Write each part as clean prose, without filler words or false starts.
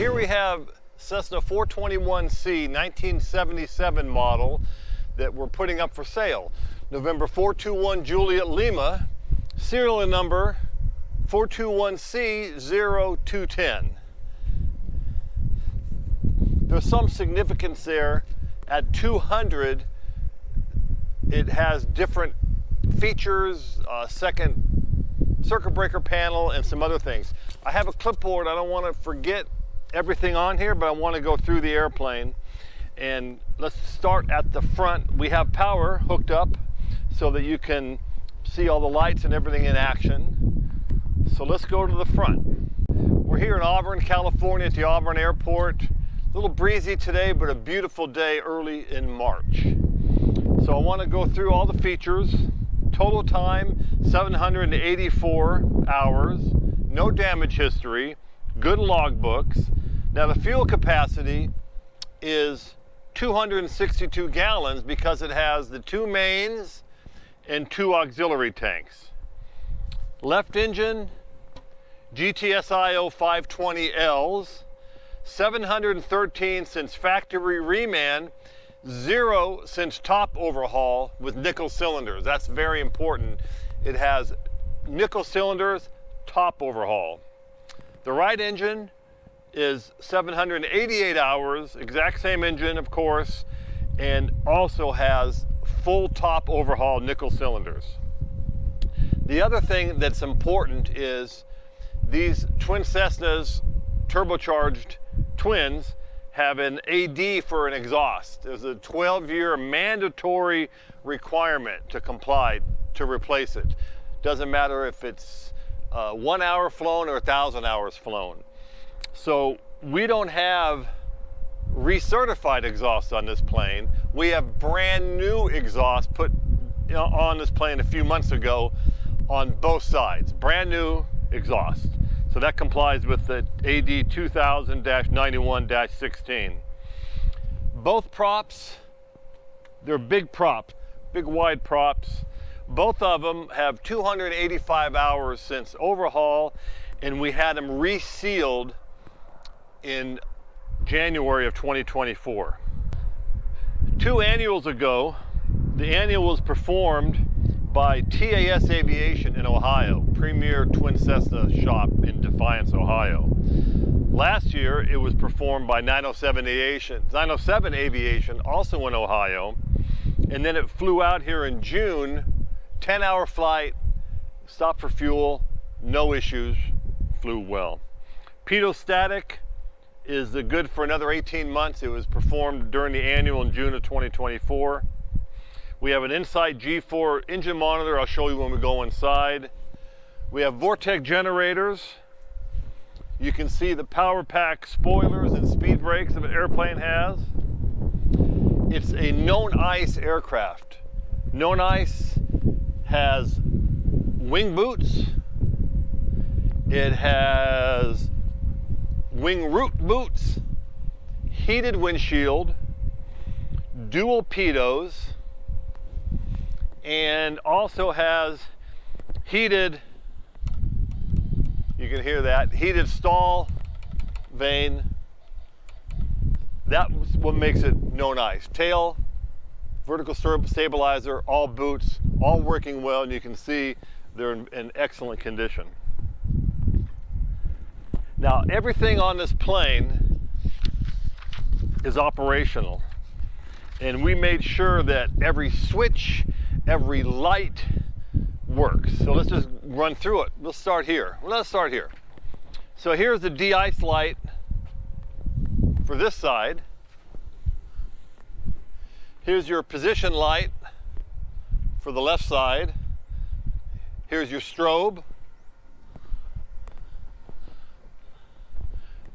Here we have Cessna 421C 1977 model that we're putting up for sale. November 421 Juliet Lima, serial number 421C0210. There's some significance there. At 200, it has different features, second circuit breaker panel, and some other things. I have a clipboard. I don't want to forget everything on here, but I want to go through the airplane. And let's start at the front. We have power hooked up so that you can see all the lights and everything in action. So let's go to the front. We're here in Auburn, California at the Auburn Airport. A little breezy today, but a beautiful day early in March. So I want to go through all the features. Total time, 784 hours, no damage history, good logbooks. Now the fuel capacity is 262 gallons because it has the 2 mains and 2 auxiliary tanks. Left engine, GTSIO 520Ls, 713 since factory reman, 0 since top overhaul with nickel cylinders. That's very important. It has nickel cylinders, top overhaul. The right engine is 788 hours, exact same engine, of course, and also has full top overhaul nickel cylinders. The other thing that's important is these twin Cessnas, turbocharged twins, have an AD for an exhaust. There's a 12-year mandatory requirement to comply to replace it. Doesn't matter if it's 1 hour flown or 1,000 hours flown. So we don't have recertified exhaust on this plane. We have brand new exhaust put on this plane a few months ago on both sides. Brand new exhaust. So that complies with the AD 2000-91-16. Both props, they're big props, big wide props. Both of them have 285 hours since overhaul, and we had them resealed in January of 2024. 2 annuals ago, the annual was performed by TAS Aviation in Ohio, premier twin Cessna shop in Defiance, Ohio. Last year, it was performed by 907 Aviation, also in Ohio, and then it flew out here in June, 10-hour flight, stopped for fuel, no issues, flew well. Pitot-static is good for another 18 months. It was performed during the annual in June of 2024. We have an inside G4 engine monitor. I'll show you when we go inside. We have Vortec generators. You can see the power pack spoilers and speed brakes that an airplane has. It's a known ice aircraft. Known ice has wing boots. It has wing root boots, heated windshield, dual pitos, and also has heated, you can hear that, heated stall vane. That's what makes it known ice. Tail, vertical stabilizer, all boots, all working well, and you can see they're in excellent condition. Now, everything on this plane is operational, and we made sure that every switch, every light works. So let's just run through it. Let's start here. So here's the de-ice light for this side. Here's your position light for the left side. Here's your strobe.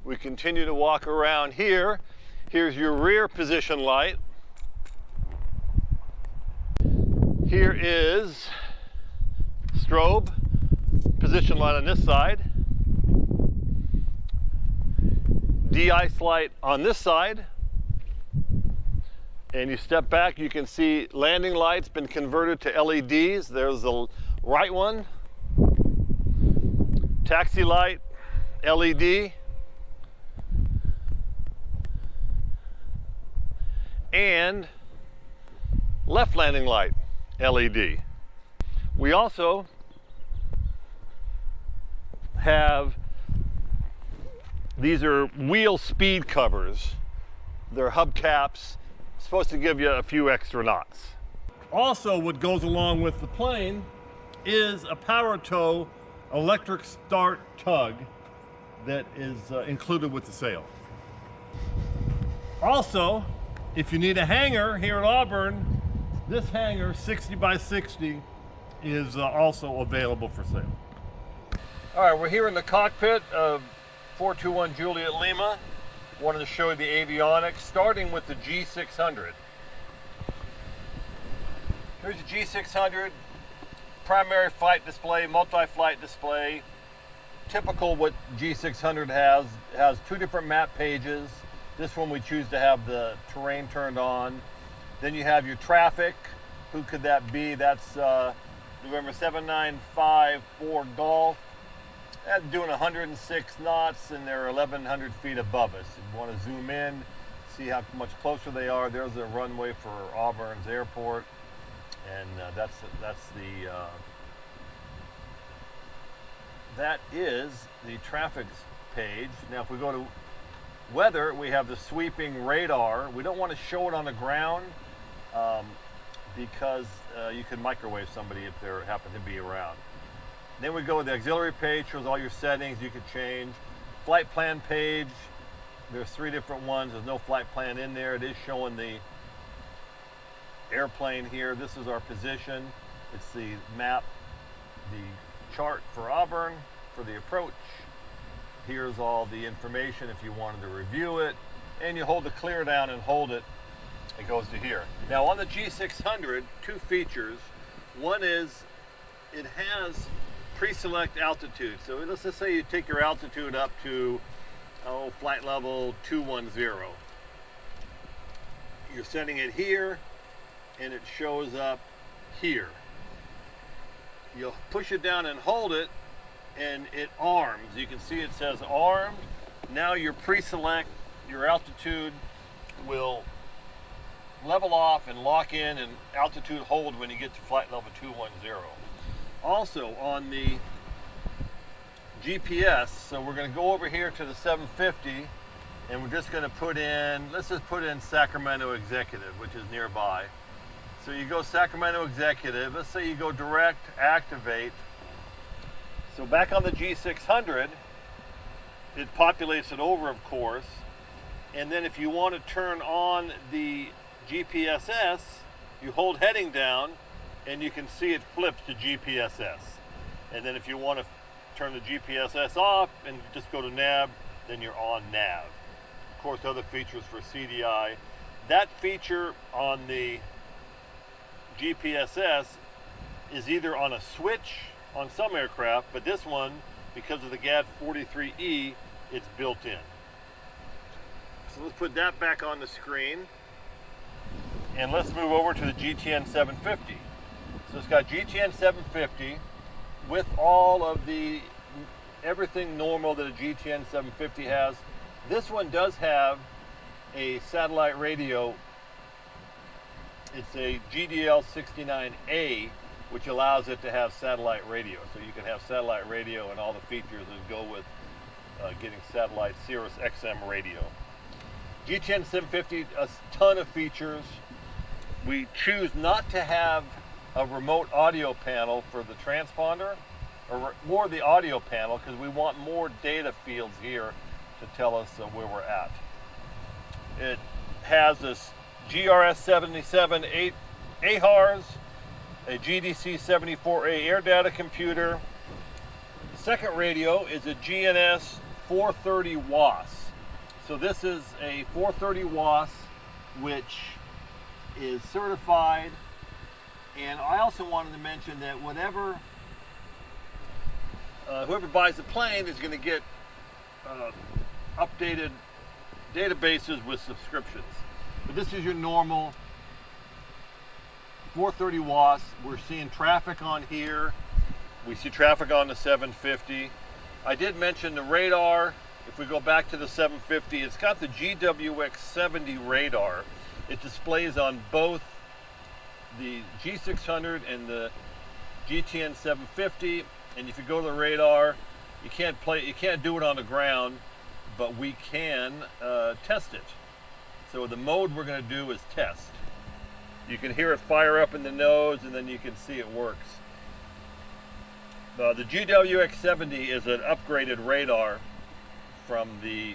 We continue to walk around here. Here's your rear position light. Here is strobe, position light on this side. De-ice light on this side. And you step back, you can see landing lights been converted to LEDs. There's the right one. Taxi light, LED. and left landing light LED. We also have, these are wheel speed covers. They're hubcaps, supposed to give you a few extra knots. Also, what goes along with the plane is a power tow electric start tug that is included with the sail. Also, if you need a hangar here at Auburn, this hangar 60 by 60 is also available for sale. All right, we're here in the cockpit of 421 Juliet Lima. Wanted to show you the avionics, starting with the G600. Here's the G600, primary flight display, multi-flight display. Typical what G600 has two different map pages. This one we choose to have the terrain turned on. Then you have your traffic. Who could that be? That's November 7954 Golf. That's doing 106 knots, and they're 1,100 feet above us. If you want to zoom in, see how much closer they are. There's a runway for Auburn's airport, and that is the traffic page. Now, if we go to weather, we have the sweeping radar. We don't want to show it on the ground because you can microwave somebody if they happen to be around. Then we go to the auxiliary page, shows all your settings you could change. Flight plan page, there's 3 different ones. There's no flight plan in there. It is showing the airplane here. This is our position. It's the map, the chart for Auburn, for the approach. Here's all the information if you wanted to review it. And you hold the clear down and hold it. It goes to here. Now on the G600, 2 features. One is it has pre-select altitude. So let's just say you take your altitude up to flight level 210. You're setting it here and it shows up here. You'll push it down and hold it and it arms. You can see it says armed. Now your pre-select, your altitude will level off and lock in and altitude hold when you get to flight level 210. Also on the GPS, so we're going to go over here to the 750 and we're just going to put in, let's just put in Sacramento Executive, which is nearby. So you go Sacramento Executive, let's say you go direct, activate. So back on the G600, it populates it over, of course. And then if you want to turn on the GPSS, you hold heading down and you can see it flips to GPSS. And then if you want to turn the GPSS off and just go to nav, then you're on nav. Of course, other features for CDI. That feature on the GPSS is either on a switch on some aircraft, but this one, because of the GAD 43E, it's built in. So let's put that back on the screen. And let's move over to the GTN 750. So it's got GTN 750 with all of the everything normal that a GTN 750 has. This one does have a satellite radio. It's a GDL69A, which allows it to have satellite radio. So you can have satellite radio and all the features that go with getting satellite Sirius XM radio. GTN 750, a ton of features. We choose not to have a remote audio panel for the transponder, or more the audio panel, because we want more data fields here to tell us where we're at. It has this GRS 77 AHARS, a GDC 74A air data computer. The second radio is a GNS 430 WAS. So this is a 430 WAS, which is certified. And I also wanted to mention that whoever buys the plane is going to get updated databases with subscriptions. But this is your normal 430 WAS. We're seeing traffic on here. We see traffic on the 750. I did mention the radar. If we go back to the 750, it's got the GWX-70 radar, It displays on both the G600 and the GTN 750. And if you go to the radar, you can't do it on the ground, but we can test it. So the mode we're going to do is test. You can hear it fire up in the nose, and then you can see it works. The GWX-70 is an upgraded radar from the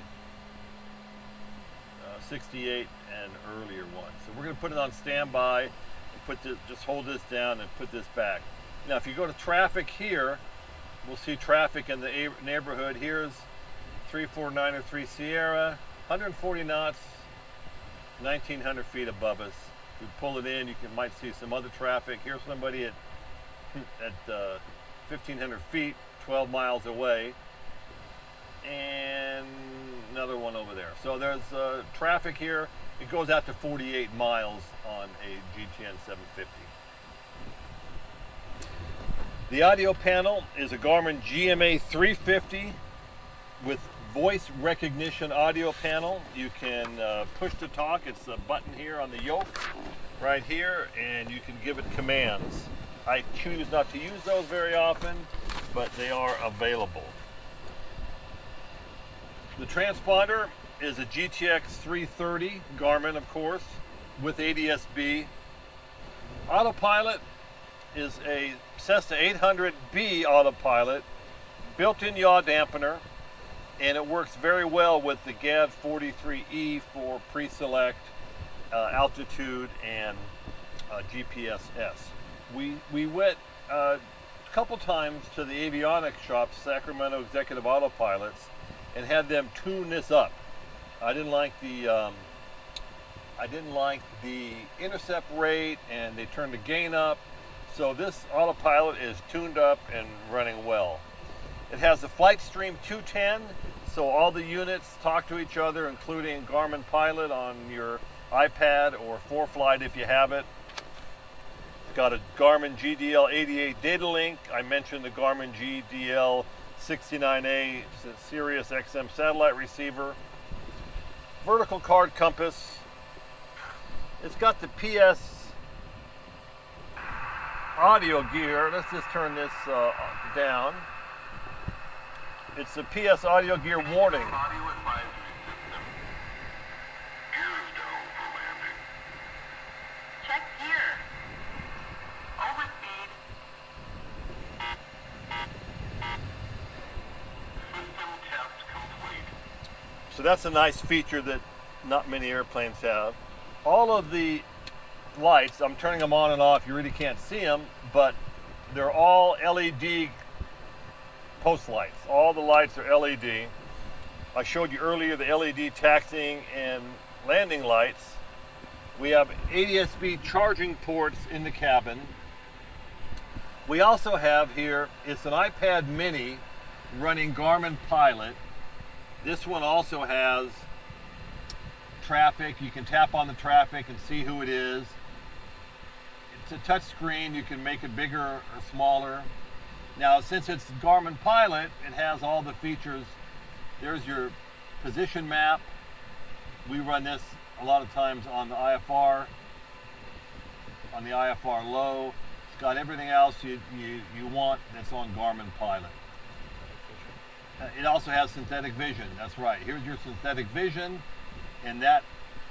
68 and earlier one. So we're going to put it on standby and just hold this down and put this back. Now if you go to traffic here, we'll see traffic in the neighborhood. Here's 3493 Sierra, 140 knots, 1900 feet above us. If we pull it in, you might see some other traffic. Here's somebody at 1500 feet, 12 miles away, and another one over there. So there's traffic here. It goes out to 48 miles on a GTN 750. The audio panel is a Garmin GMA 350 with voice recognition audio panel. You can push to talk. It's a button here on the yoke right here, and you can give it commands. I choose not to use those very often, but they are available. The transponder is a GTX 330 Garmin, of course, with ADS-B. Autopilot is a Cessna 800B Autopilot, built-in yaw dampener, and it works very well with the GAD 43E for pre-select, altitude, and GPS-S. We went a couple times to the avionics shop, Sacramento Executive Autopilots, and had them tune this up. I didn't like the intercept rate, and they turned the gain up. So this Autopilot is tuned up and running well. It has the Flight Stream 210, so all the units talk to each other, including Garmin Pilot on your iPad or ForeFlight if you have it. It's got a Garmin GDL 88 data link. I mentioned the Garmin GDL 69A Sirius XM satellite receiver. Vertical card compass. It's got the PS audio gear. Let's just turn this down. It's the PS audio gear warning. Check gear. Overspeed. System test complete. So that's a nice feature that not many airplanes have. All of the lights, I'm turning them on and off, you really can't see them, but they're all LED post lights. All the lights are LED. I showed you earlier the LED taxiing and landing lights. We have ADS-B charging ports in the cabin. We also have here, it's an iPad mini running Garmin Pilot. This one also has traffic. You can tap on the traffic and see who it is. It's a touch screen. You can make it bigger or smaller. Now, since it's Garmin Pilot, it has all the features. There's your position map. We run this a lot of times on the IFR low. It's got everything else you want that's on Garmin Pilot. It also has synthetic vision. That's right. Here's your synthetic vision, and that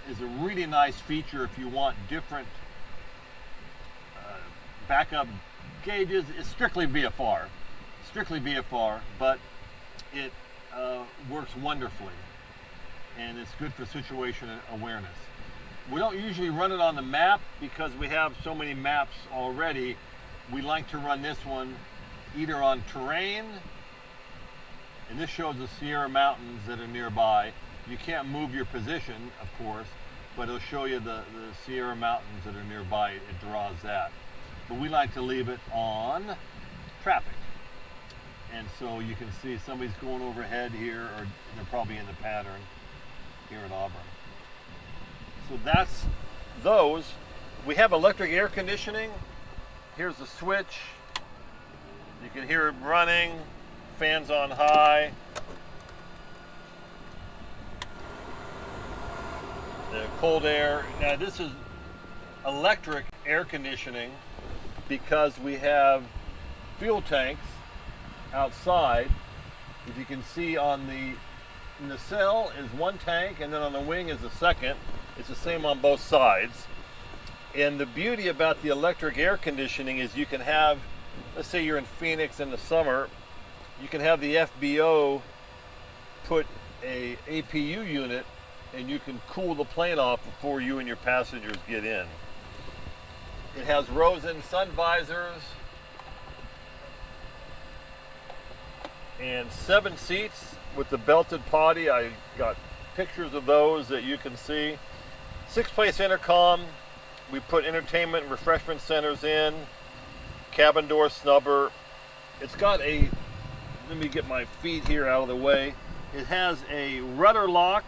is a really nice feature if you want different backup gauges. It's strictly VFR, but it works wonderfully, and it's good for situation awareness. We don't usually run it on the map because we have so many maps already. We like to run this one either on terrain, and this shows the Sierra Mountains that are nearby. You can't move your position, of course, but it'll show you the Sierra Mountains that are nearby. It draws that. But we like to leave it on traffic. And so you can see somebody's going overhead here, or they're probably in the pattern here at Auburn. So that's those. We have electric air conditioning. Here's the switch. You can hear it running, fans on high. the cold air. Now this is electric air conditioning because we have fuel tanks outside. If you can see on the nacelle is one tank, and then on the wing is the second. It's the same on both sides. And the beauty about the electric air conditioning is you can have, let's say you're in Phoenix in the summer, you can have the FBO put a APU unit and you can cool the plane off before you and your passengers get in. It has Rosen sun visors and 7 seats with the belted potty. I got pictures of those that you can see. 6-place intercom. We put entertainment and refreshment centers in. Cabin door snubber. It's got a, let me get my feet here out of the way. It has a rudder lock.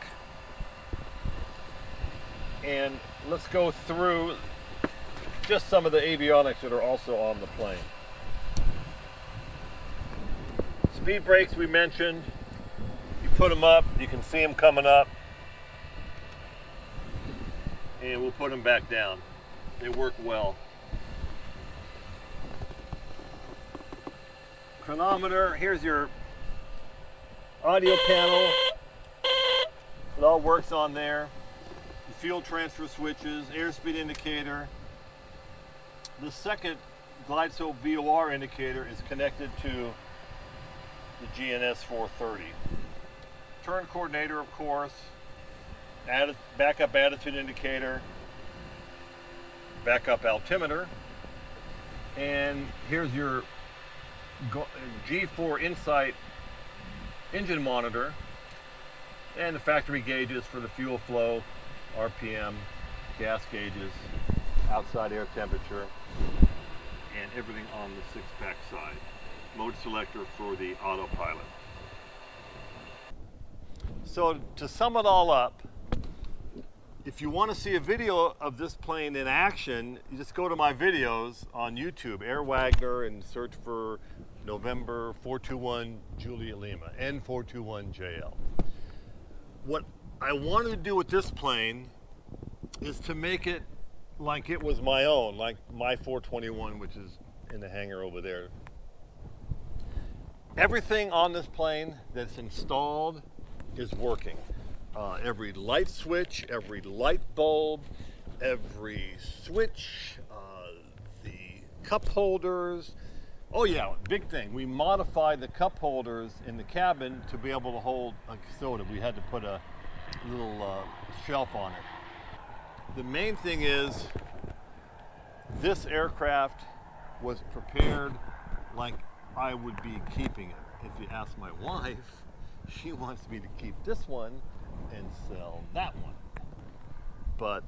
And let's go through just some of the avionics that are also on the plane. Speed brakes we mentioned. You put them up, you can see them coming up. And we'll put them back down. They work well. Chronometer, here's your audio panel. It all works on there. The fuel transfer switches, airspeed indicator. The second GlideScope VOR indicator is connected to the GNS 430. Turn coordinator, of course. Backup attitude indicator. Backup altimeter. And here's your G4 Insight engine monitor. And the factory gauges for the fuel flow, RPM, gas gauges, outside air temperature, and everything on the 6-pack side. Mode selector for the Autopilot. So to sum it all up, if you want to see a video of this plane in action, you just go to my videos on YouTube, Air Wagner, and search for November 421 Julia Lima, N421JL. What I wanted to do with this plane is to make it like it was my own, like my 421, which is in the hangar over there. Everything on this plane that's installed is working. Every light switch, every light bulb, every switch, the cup holders. Oh yeah, big thing. We modified the cup holders in the cabin to be able to hold a soda. We had to put a little shelf on it. The main thing is this aircraft was prepared like I would be keeping it. If you ask my wife, she wants me to keep this one and sell that one. But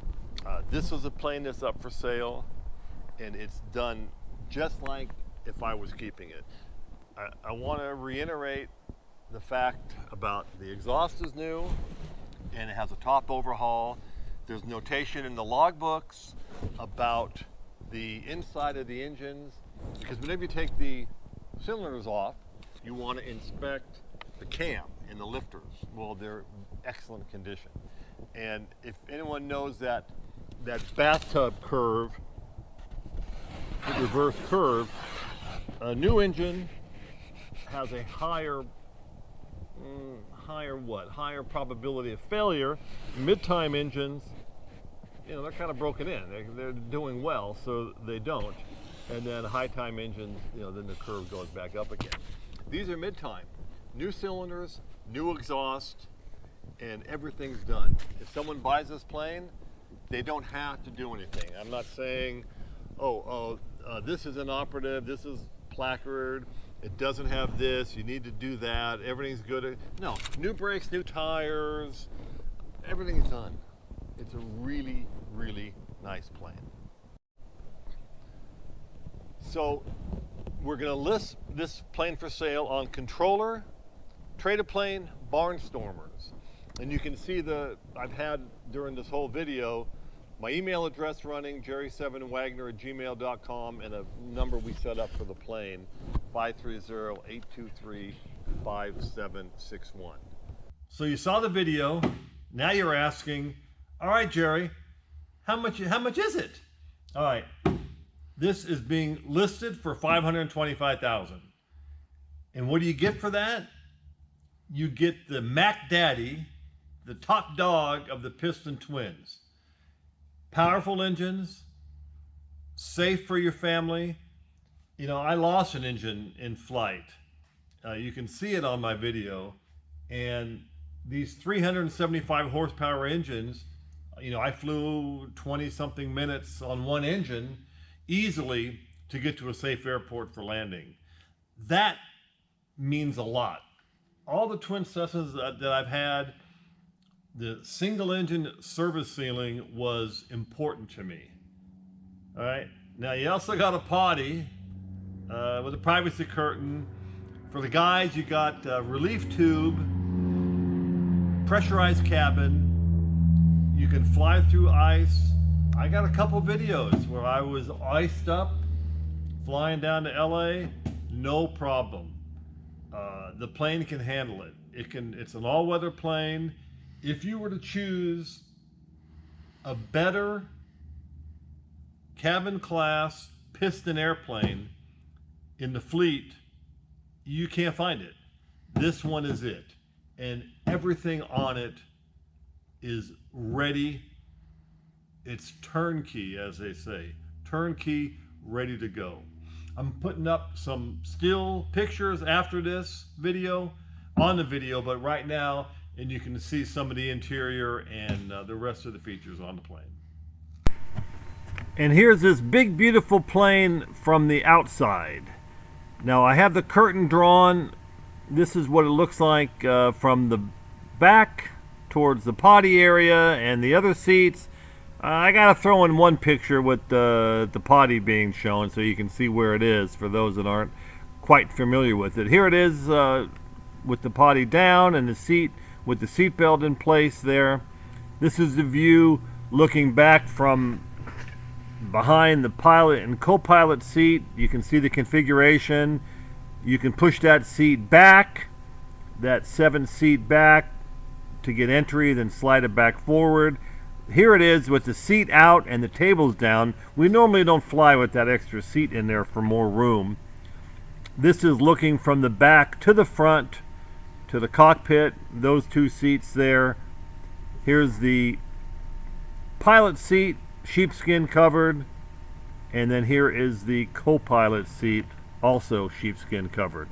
this was a plane that's up for sale, and it's done just like if I was keeping it. I want to reiterate the fact about the exhaust is new, and it has a top overhaul. There's notation in the logbooks about the inside of the engines, because whenever you take the cylinders off, you want to inspect the cam and the lifters. Well, they're excellent condition. And if anyone knows that bathtub curve, the reverse curve, a new engine has a higher probability of failure. Mid-time engines, they're kind of broken in. They're doing well, so they don't. And then high-time engines, then the curve goes back up again. These are mid-time. New cylinders, new exhaust, and everything's done. If someone buys this plane, they don't have to do anything. I'm not saying, this is inoperative, this is placard, it doesn't have this, you need to do that, everything's good. No, new brakes, new tires, everything's done. It's a really, really nice plane. So we're going to list this plane for sale on Controller, Trade-A-Plane, Barnstormers. And you can see I've had during this whole video my email address running, jerry7wagner@gmail.com, and a number we set up for the plane, 530-823-5761. So you saw the video. Now you're asking, All right, Jerry, how much is it? All right, this is being listed for $525,000. And what do you get for that? You get the Mac Daddy, the top dog of the piston twins. Powerful engines, safe for your family. You know, I lost an engine in flight. You can see it on my video. And these 375 horsepower engines, you know, I flew 20 something minutes on one engine easily to get to a safe airport for landing. That means a lot. All the twin Cessnas that I've had, the single engine service ceiling was important to me. All right. Now you also got a potty with a privacy curtain. For the guys, you got a relief tube, pressurized cabin. You can fly through ice. I got a couple videos where I was iced up, flying down to LA, no problem. The plane can handle it. It's an all-weather plane. If you were to choose a better cabin class piston airplane in the fleet, you can't find it. This one is it. And everything on it is ready. It's turnkey, as they say. Turnkey, ready to go. I'm putting up some still pictures after this video, on the video, but right now, and you can see some of the interior and the rest of the features on the plane. And here's this big, beautiful plane from the outside. Now I have the curtain drawn. This is what it looks like from the back towards the potty area and the other seats. I gotta throw in one picture with the potty being shown so you can see where it is for those that aren't quite familiar with it. Here it is with the potty down and the seat with the seat belt in place there. This is the view looking back from behind the pilot and co-pilot seat. You can see the configuration. You can push that seat back, that 7th seat back to get entry, then slide it back forward. Here it is with the seat out and the tables down. We normally don't fly with that extra seat in there for more room. This is looking from the back to the front to the cockpit, those two seats there. Here's the pilot seat, sheepskin covered, and then here is the co-pilot seat, also sheepskin covered.